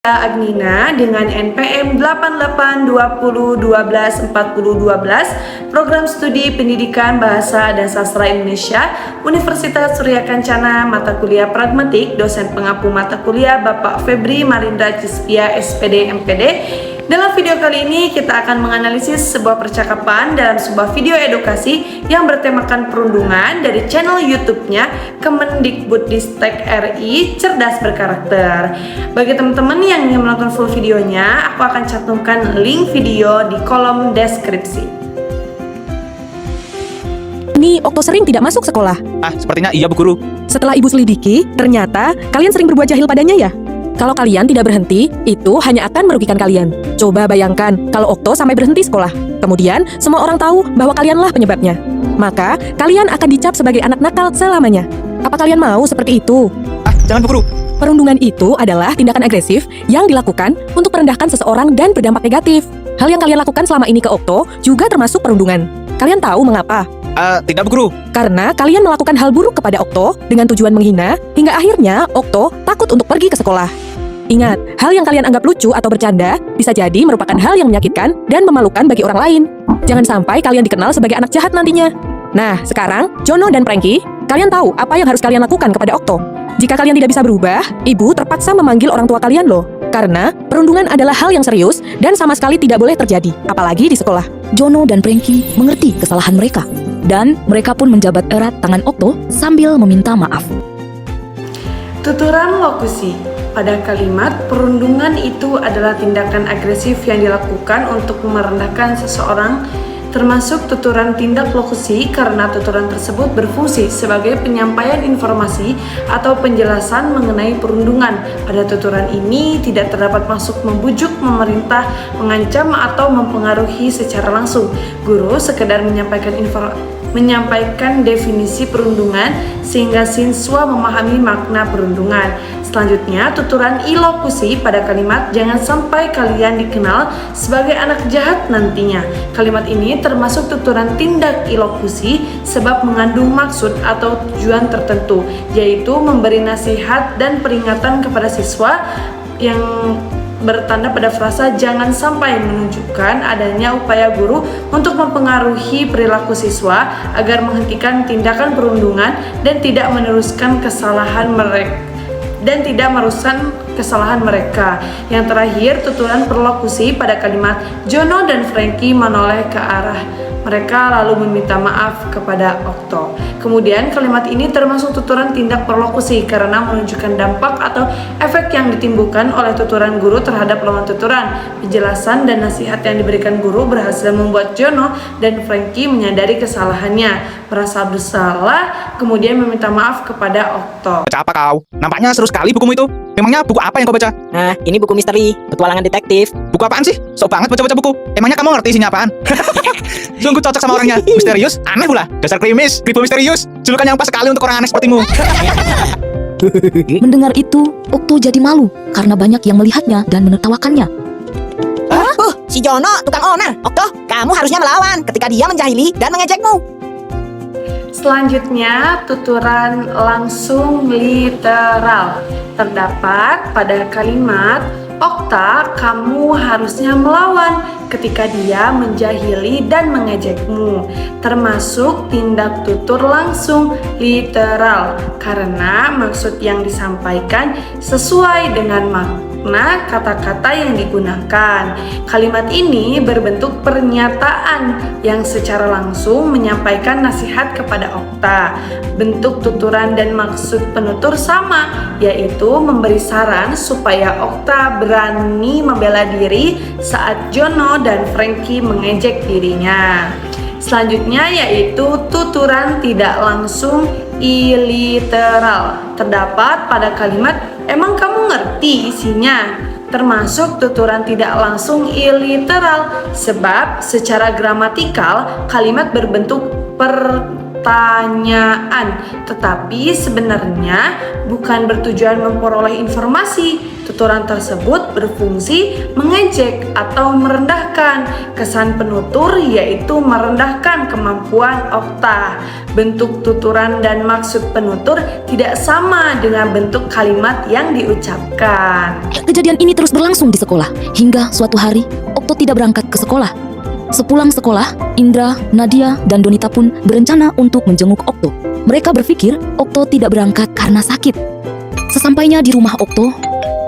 Agnina dengan NPM 8820124012, Program Studi Pendidikan Bahasa dan Sastra Indonesia, Universitas Surya Kencana, mata kuliah Pragmatik, dosen pengampu mata kuliah Bapak Febri Marindra Cispia, SPD MPD. Dalam video kali ini kita akan menganalisis sebuah percakapan dalam sebuah video edukasi yang bertemakan perundungan dari channel YouTube-nya Kemendikbudristek RI Cerdas Berkarakter. Bagi teman-teman yang ingin menonton full videonya, aku akan cantumkan link video di kolom deskripsi. Ini Okto sering tidak masuk sekolah. Sepertinya iya Bu Guru. Setelah ibu selidiki, ternyata kalian sering berbuat jahil padanya ya? Kalau kalian tidak berhenti, itu hanya akan merugikan kalian. Coba bayangkan kalau Okto sampai berhenti sekolah. Kemudian semua orang tahu bahwa kalianlah penyebabnya. Maka kalian akan dicap sebagai anak nakal selamanya. Apa kalian mau seperti itu? Jangan Bu Guru. Perundungan itu adalah tindakan agresif yang dilakukan untuk merendahkan seseorang dan berdampak negatif. Hal yang kalian lakukan selama ini ke Okto juga termasuk perundungan. Kalian tahu mengapa? Tidak Bu Guru. Karena kalian melakukan hal buruk kepada Okto dengan tujuan menghina, hingga akhirnya Okto takut untuk pergi ke sekolah. Ingat, hal yang kalian anggap lucu atau bercanda bisa jadi merupakan hal yang menyakitkan dan memalukan bagi orang lain. Jangan sampai kalian dikenal sebagai anak jahat nantinya. Nah, sekarang, Jono dan Franky, kalian tahu apa yang harus kalian lakukan kepada Okto. Jika kalian tidak bisa berubah, ibu terpaksa memanggil orang tua kalian loh. Karena perundungan adalah hal yang serius dan sama sekali tidak boleh terjadi, apalagi di sekolah. Jono dan Franky mengerti kesalahan mereka, dan mereka pun menjabat erat tangan Okto sambil meminta maaf. Tuturan lokusi. Pada kalimat, perundungan itu adalah tindakan agresif yang dilakukan untuk merendahkan seseorang, termasuk tuturan tindak lokusi karena tuturan tersebut berfungsi sebagai penyampaian informasi atau penjelasan mengenai perundungan. Pada tuturan ini tidak terdapat maksud membujuk, memerintah, mengancam, atau mempengaruhi secara langsung. Guru sekedar menyampaikan definisi perundungan sehingga siswa memahami makna perundungan. Selanjutnya, tuturan ilokusi pada kalimat jangan sampai kalian dikenal sebagai anak jahat nantinya. Kalimat ini termasuk tuturan tindak ilokusi sebab mengandung maksud atau tujuan tertentu, yaitu memberi nasihat dan peringatan kepada siswa yang bertanda pada frasa jangan sampai, menunjukkan adanya upaya guru untuk mempengaruhi perilaku siswa agar menghentikan tindakan perundungan dan tidak meneruskan kesalahan mereka. Yang terakhir, tuturan perlokusi pada kalimat Jono dan Franky menoleh ke arah mereka lalu meminta maaf kepada Okto. Kemudian kalimat ini termasuk tuturan tindak perlokusi karena menunjukkan dampak atau efek yang ditimbulkan oleh tuturan guru terhadap lawan tuturan. Penjelasan dan nasihat yang diberikan guru berhasil membuat Jono dan Franky menyadari kesalahannya, merasa bersalah, kemudian meminta maaf kepada Okto. Baca apa kau? Nampaknya seru sekali bukumu itu. Memangnya buku apa yang kau baca? Nah, ini buku misteri, petualangan detektif. Buku apaan sih? Sok banget baca-baca buku. Emangnya kamu ngerti isinya apaan? Sungguh cocok sama orangnya. Misterius, aneh pula. Dasar krimis, kribo misterius. Julukan yang pas sekali untuk orang aneh sepertimu. Mendengar itu, Okto jadi malu karena banyak yang melihatnya dan menertawakannya. Si Jono, tukang onar. Okto, kamu harusnya melawan ketika dia menjahili dan mengejekmu. Selanjutnya, tuturan langsung literal terdapat pada kalimat Okta, kamu harusnya melawan ketika dia menjahili dan mengejekmu, termasuk tindak tutur langsung literal karena maksud yang disampaikan sesuai dengan makna kata-kata yang digunakan. Kalimat ini berbentuk pernyataan yang secara langsung menyampaikan nasihat kepada Okta. Bentuk tuturan dan maksud penutur sama, yaitu memberi saran supaya Okta berani membela diri saat Jono dan Franky mengejek dirinya. Selanjutnya yaitu tuturan tidak langsung iliteral terdapat pada kalimat emang kamu ngerti isinya, termasuk tuturan tidak langsung iliteral sebab secara gramatikal kalimat berbentuk pertanyaan, tetapi sebenarnya bukan bertujuan memperoleh informasi. Tuturan tersebut berfungsi mengejek atau merendahkan. Kesan penutur yaitu merendahkan kemampuan Okta. Bentuk tuturan dan maksud penutur tidak sama dengan bentuk kalimat yang diucapkan. Kejadian ini terus berlangsung di sekolah, hingga suatu hari Okto tidak berangkat ke sekolah. Sepulang sekolah, Indra, Nadia, dan Donita pun berencana untuk menjenguk Okto. Mereka berpikir Okto tidak berangkat karena sakit. Sesampainya di rumah Okto,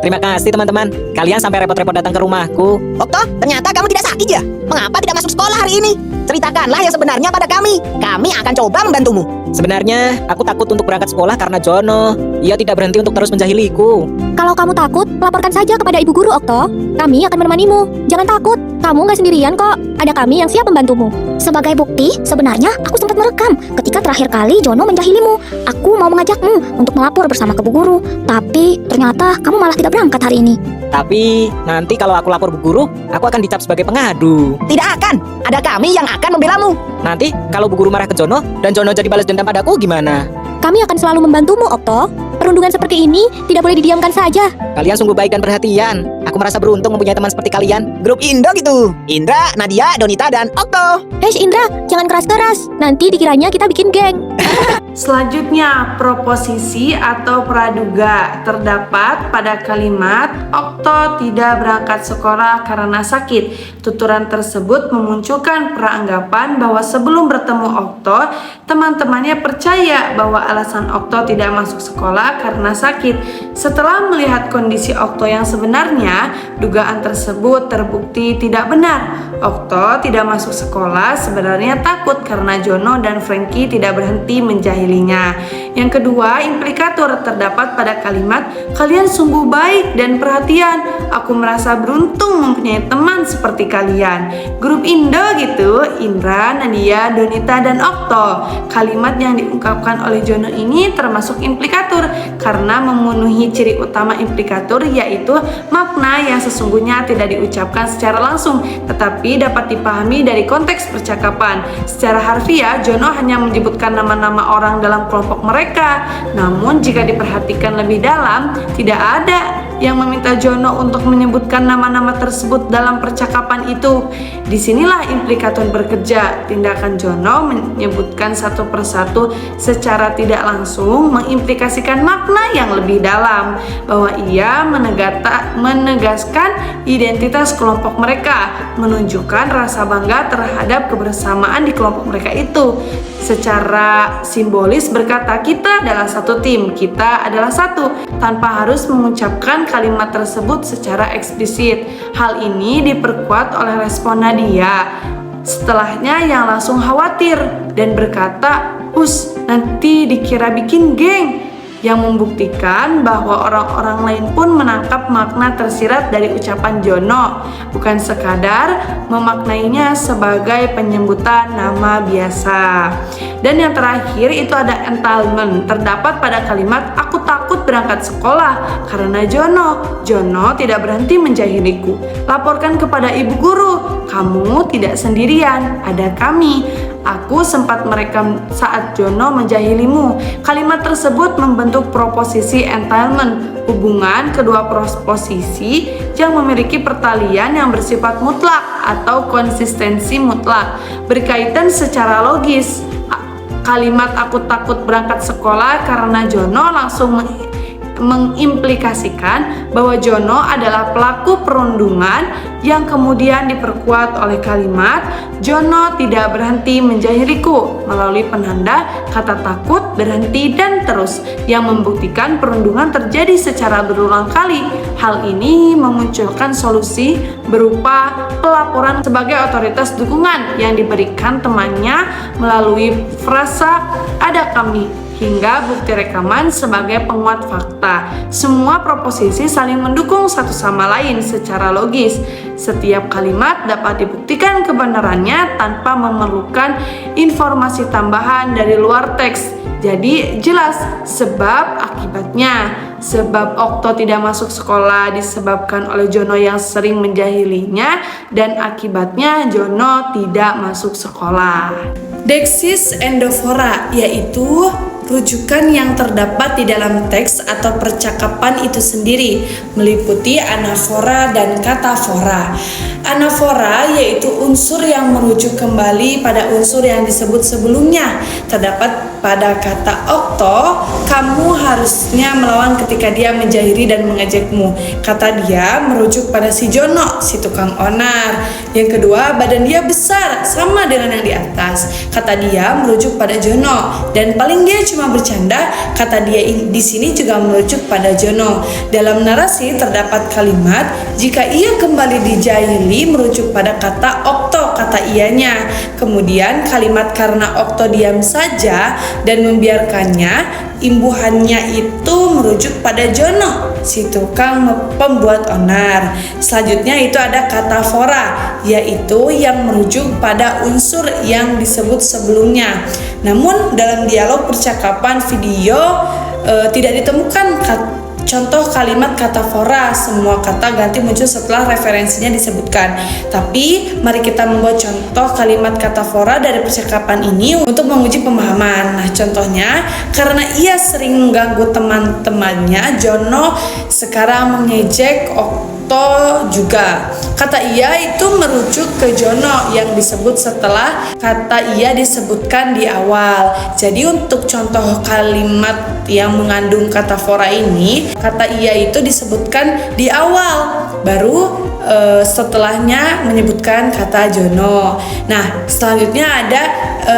Terima kasih teman-teman, kalian sampai repot-repot datang ke rumahku. Okto, ternyata kamu tidak sakit ya? Mengapa tidak masuk sekolah hari ini? Ceritakanlah yang sebenarnya pada kami. Kami akan coba membantumu. Sebenarnya, aku takut untuk berangkat sekolah karena Jono. Ia tidak berhenti untuk terus menjahiliku. Kalau kamu takut, laporkan saja kepada ibu guru, Okto. Kami akan menemanimu. Jangan takut, kamu nggak sendirian kok. Ada kami yang siap membantumu. Sebagai bukti, sebenarnya aku sempat merekam ketika terakhir kali Jono menjahilimu. Aku mau mengajakmu untuk melapor bersama ke bu guru. Tapi ternyata kamu malah tidak berangkat hari ini. Tapi, nanti kalau aku lapor bu guru, aku akan dicap sebagai pengadu. Tidak akan. Ada kami yang akan membelamu. Nanti, kalau bu guru marah ke Jono, dan Jono jadi balas dendam padaku, gimana? Kami akan selalu membantumu, Okto. Perundungan seperti ini tidak boleh didiamkan saja. Kalian sungguh baik dan perhatian. Aku merasa beruntung mempunyai teman seperti kalian. Grup Indo gitu. Indra, Nadia, Donita, dan Okto. Hei Indra, jangan keras-keras. Nanti dikiranya kita bikin geng. Selanjutnya, proposisi atau praduga terdapat pada kalimat Okto tidak berangkat sekolah karena sakit. Tuturan tersebut memunculkan peranggapan bahwa sebelum bertemu Okto, teman-temannya percaya bahwa alasan Okto tidak masuk sekolah karena sakit. Setelah melihat kondisi Okto yang sebenarnya, dugaan tersebut terbukti tidak benar. Okto tidak masuk sekolah sebenarnya takut karena Jono dan Frankie tidak berhenti menjahilinya. Yang kedua, implikator terdapat pada kalimat kalian sungguh baik dan perhatian. Aku merasa beruntung mempunyai teman seperti kalian. Grup Indo gitu, Indra, Nadia, Donita, dan Okto. Kalimat yang diungkapkan oleh Jono ini termasuk implikator karena memenuhi ciri utama implikator, yaitu makna yang sesungguhnya tidak diucapkan secara langsung tetapi dapat dipahami dari konteks percakapan. Secara harfiah, Jono hanya menyebutkan nama-nama orang dalam kelompok mereka. Namun jika diperhatikan lebih dalam, tidak ada yang meminta Jono untuk menyebutkan nama-nama tersebut dalam percakapan itu. Disinilah implikator bekerja. Tindakan Jono menyebutkan satu persatu secara tidak langsung mengimplikasikan makna yang lebih dalam, bahwa ia menegaskan identitas kelompok mereka, menunjukkan rasa bangga terhadap kebersamaan di kelompok mereka itu. Secara simbolis berkata kita adalah satu tim, kita adalah satu, tanpa harus mengucapkan kalimat tersebut secara eksplisit. Hal ini diperkuat oleh respon Nadia. Setelahnya yang langsung khawatir dan berkata, nanti dikira bikin geng, yang membuktikan bahwa orang-orang lain pun menangkap makna tersirat dari ucapan Jono, bukan sekadar memaknainya sebagai penyebutan nama biasa. Dan yang terakhir itu ada entitlement, terdapat pada kalimat aku takut berangkat sekolah karena Jono tidak berhenti menjahiliku. Laporkan kepada ibu guru, kamu tidak sendirian, ada kami. Aku sempat merekam saat Jono menjahilimu. Kalimat tersebut membentuk proposisi entitlement, hubungan kedua proposisi yang memiliki pertalian yang bersifat mutlak atau konsistensi mutlak, berkaitan secara logis. Kalimat aku takut berangkat sekolah karena Jono langsung mengimplikasikan bahwa Jono adalah pelaku perundungan, yang kemudian diperkuat oleh kalimat Jono tidak berhenti menjahiliku melalui penanda kata takut, berhenti, dan terus, yang membuktikan perundungan terjadi secara berulang kali. Hal ini memunculkan solusi berupa pelaporan sebagai otoritas dukungan yang diberikan temannya melalui frasa ada kami, hingga bukti rekaman sebagai penguat fakta. Semua proposisi saling mendukung satu sama lain secara logis. Setiap kalimat dapat dibuktikan kebenarannya tanpa memerlukan informasi tambahan dari luar teks. Jadi jelas sebab akibatnya. Sebab Okto tidak masuk sekolah disebabkan oleh Jono yang sering menjahilinya, dan akibatnya Jono tidak masuk sekolah. Dexis Endophora yaitu rujukan yang terdapat di dalam teks atau percakapan itu sendiri, meliputi anafora dan katafora. Anafora yaitu unsur yang merujuk kembali pada unsur yang disebut sebelumnya. Terdapat pada kata Okto, kamu harusnya melawan ketika dia menjahili dan mengejekmu. Kata dia merujuk pada si Jono, si tukang onar. Yang kedua, badan dia besar, sama dengan yang di atas. Kata dia merujuk pada Jono. Dan paling dia cuma bercanda, kata dia di sini juga merujuk pada Jono. Dalam narasi terdapat kalimat, jika ia kembali dijahili merujuk pada kata Okto, kata ianya. Kemudian kalimat karena Okto diam saja dan membiarkannya, imbuhannya itu merujuk pada Jono, si tukang pembuat onar. Selanjutnya itu ada katafora, yaitu yang merujuk pada unsur yang disebut sebelumnya. Namun dalam dialog percakapan video tidak ditemukan contoh kalimat katafora. Semua kata ganti muncul setelah referensinya disebutkan. Tapi mari kita membuat contoh kalimat katafora dari percakapan ini untuk menguji pemahaman. Nah, contohnya, karena ia sering mengganggu teman-temannya, Jono sekarang mengejek Okto juga. Kata ia itu merujuk ke Jono yang disebut setelah kata ia disebutkan di awal. Jadi untuk contoh kalimat yang mengandung katafora ini, kata ia itu disebutkan di awal, baru setelahnya menyebutkan kata Jono. Nah, selanjutnya ada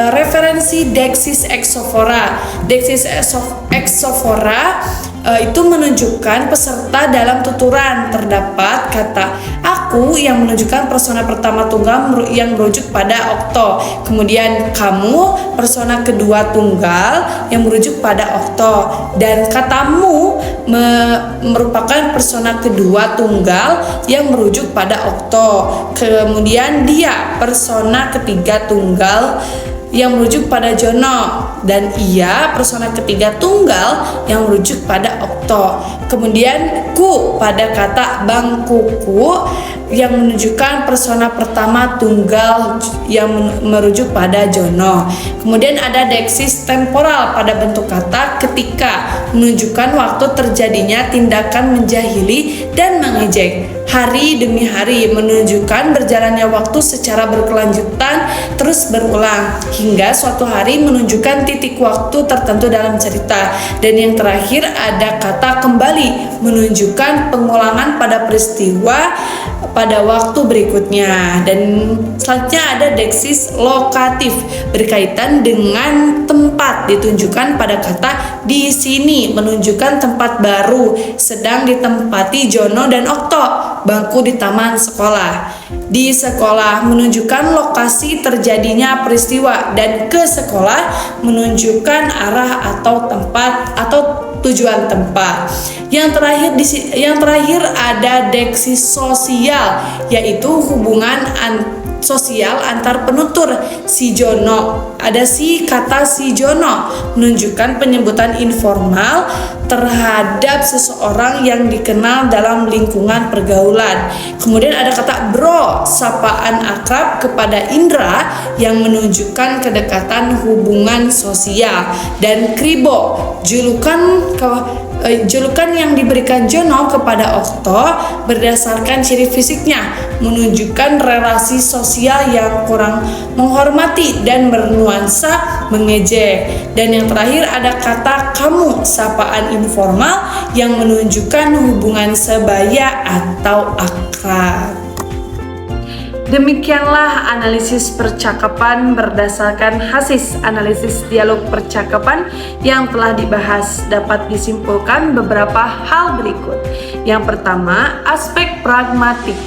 referensi deksis exophora. Deksis exophora itu menunjukkan peserta dalam tuturan. Terdapat kata aku yang menunjukkan persona pertama tunggal yang merujuk pada Okto. Kemudian kamu persona kedua tunggal yang merujuk pada Okto. Dan katamu merupakan persona kedua tunggal yang merujuk pada Okto. Kemudian dia persona ketiga tunggal yang merujuk pada Jono, dan ia persona ketiga tunggal yang merujuk pada Okto. Kemudian ku pada kata bangkuku yang menunjukkan persona pertama tunggal yang merujuk pada Jono. Kemudian ada deksis temporal pada bentuk kata ketika, menunjukkan waktu terjadinya tindakan menjahili dan mengejek. Hari demi hari, menunjukkan berjalannya waktu secara berkelanjutan terus berulang hingga suatu hari menunjukkan titik waktu tertentu dalam cerita. Dan yang terakhir ada kata kembali, menunjukkan pengulangan pada peristiwa pada waktu berikutnya. Dan selanjutnya ada deksis lokatif berkaitan dengan tempat, ditunjukkan pada kata di sini, menunjukkan tempat baru sedang ditempati Jono dan Okto, bangku di taman sekolah. Di sekolah menunjukkan lokasi terjadinya peristiwa, dan ke sekolah menunjukkan arah atau tempat atau tujuan tempat. Yang terakhir ada deksis sosial, yaitu hubungan sosial antar penutur. Si Jono, ada si kata si Jono menunjukkan penyebutan informal terhadap seseorang yang dikenal dalam lingkungan pergaulan. Kemudian ada kata bro, sapaan akrab kepada Indra yang menunjukkan kedekatan hubungan sosial. Dan kribo, julukan yang diberikan Jono kepada Okto berdasarkan ciri fisiknya, menunjukkan relasi sosial yang kurang menghormati dan bernuansa mengejek. Dan yang terakhir ada kata kamu, sapaan informal yang menunjukkan hubungan sebaya atau akrab. Demikianlah analisis percakapan berdasarkan hasil analisis dialog percakapan yang telah dibahas. Dapat disimpulkan beberapa hal berikut. Yang pertama, aspek pragmatik.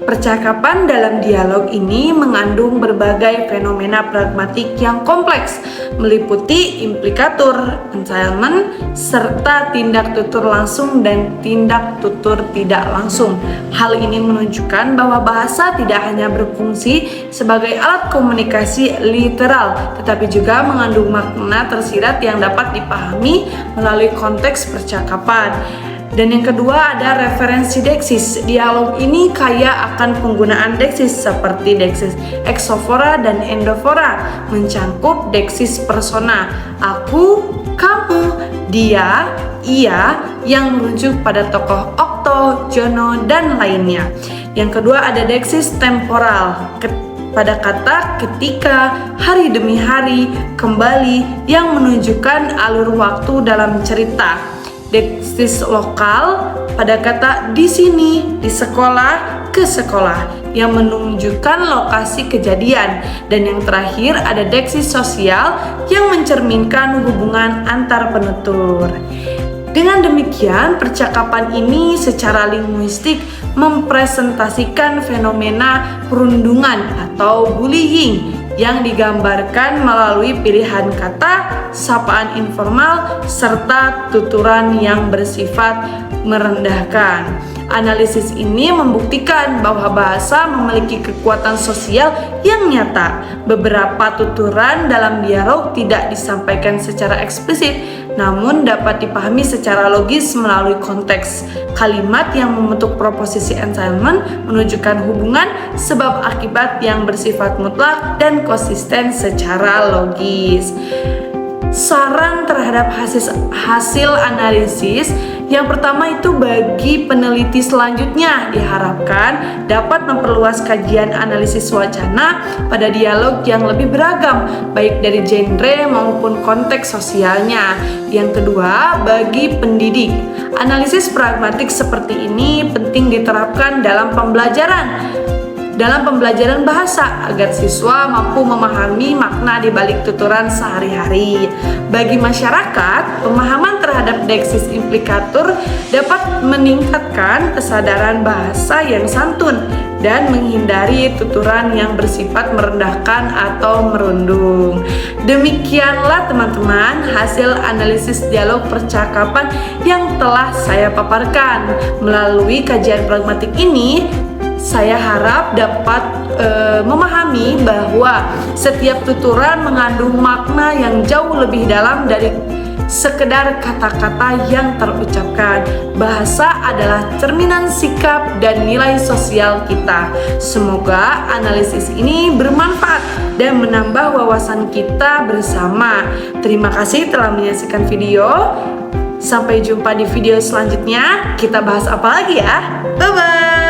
Percakapan dalam dialog ini mengandung berbagai fenomena pragmatik yang kompleks, meliputi implikatur, entailment, serta tindak tutur langsung dan tindak tutur tidak langsung. Hal ini menunjukkan bahwa bahasa tidak hanya berfungsi sebagai alat komunikasi literal, tetapi juga mengandung makna tersirat yang dapat dipahami melalui konteks percakapan. Dan yang kedua ada referensi deksis. Dialog ini kaya akan penggunaan deksis seperti deksis exophora dan endophora, mencangkup deksis persona. Aku kamu, dia, ia yang merujuk pada tokoh Okto, Jono, dan lainnya. Yang kedua ada deksis temporal pada kata ketika, hari demi hari, kembali yang menunjukkan alur waktu dalam cerita. Deksis lokal pada kata di sini, di sekolah, ke sekolah yang menunjukkan lokasi kejadian. Dan yang terakhir ada deksis sosial yang mencerminkan hubungan antar penutur. Dengan demikian, percakapan ini secara linguistik mempresentasikan fenomena perundungan atau bullying yang digambarkan melalui pilihan kata, sapaan informal, serta tuturan yang bersifat merendahkan. Analisis ini membuktikan bahwa bahasa memiliki kekuatan sosial yang nyata. Beberapa tuturan dalam dialog tidak disampaikan secara eksplisit, namun dapat dipahami secara logis melalui konteks. Kalimat yang membentuk proposisi entailment menunjukkan hubungan sebab akibat yang bersifat mutlak dan konsisten secara logis. Saran terhadap hasil analisis yang pertama itu bagi peneliti selanjutnya diharapkan dapat memperluas kajian analisis wacana pada dialog yang lebih beragam baik dari genre maupun konteks sosialnya. Yang kedua, bagi pendidik, analisis pragmatik seperti ini penting diterapkan dalam pembelajaran bahasa agar siswa mampu memahami makna di balik tuturan sehari-hari. Bagi masyarakat, pemahaman terhadap deksis implikatur dapat meningkatkan kesadaran bahasa yang santun dan menghindari tuturan yang bersifat merendahkan atau merundung. Demikianlah teman-teman hasil analisis dialog percakapan yang telah saya paparkan. Melalui kajian pragmatik ini, saya harap dapat memahami bahwa setiap tuturan mengandung makna yang jauh lebih dalam dari sekedar kata-kata yang terucapkan. Bahasa adalah cerminan sikap dan nilai sosial kita. Semoga analisis ini bermanfaat dan menambah wawasan kita bersama. Terima kasih telah menyaksikan video. Sampai jumpa di video selanjutnya. Kita bahas apa lagi ya? Bye-bye.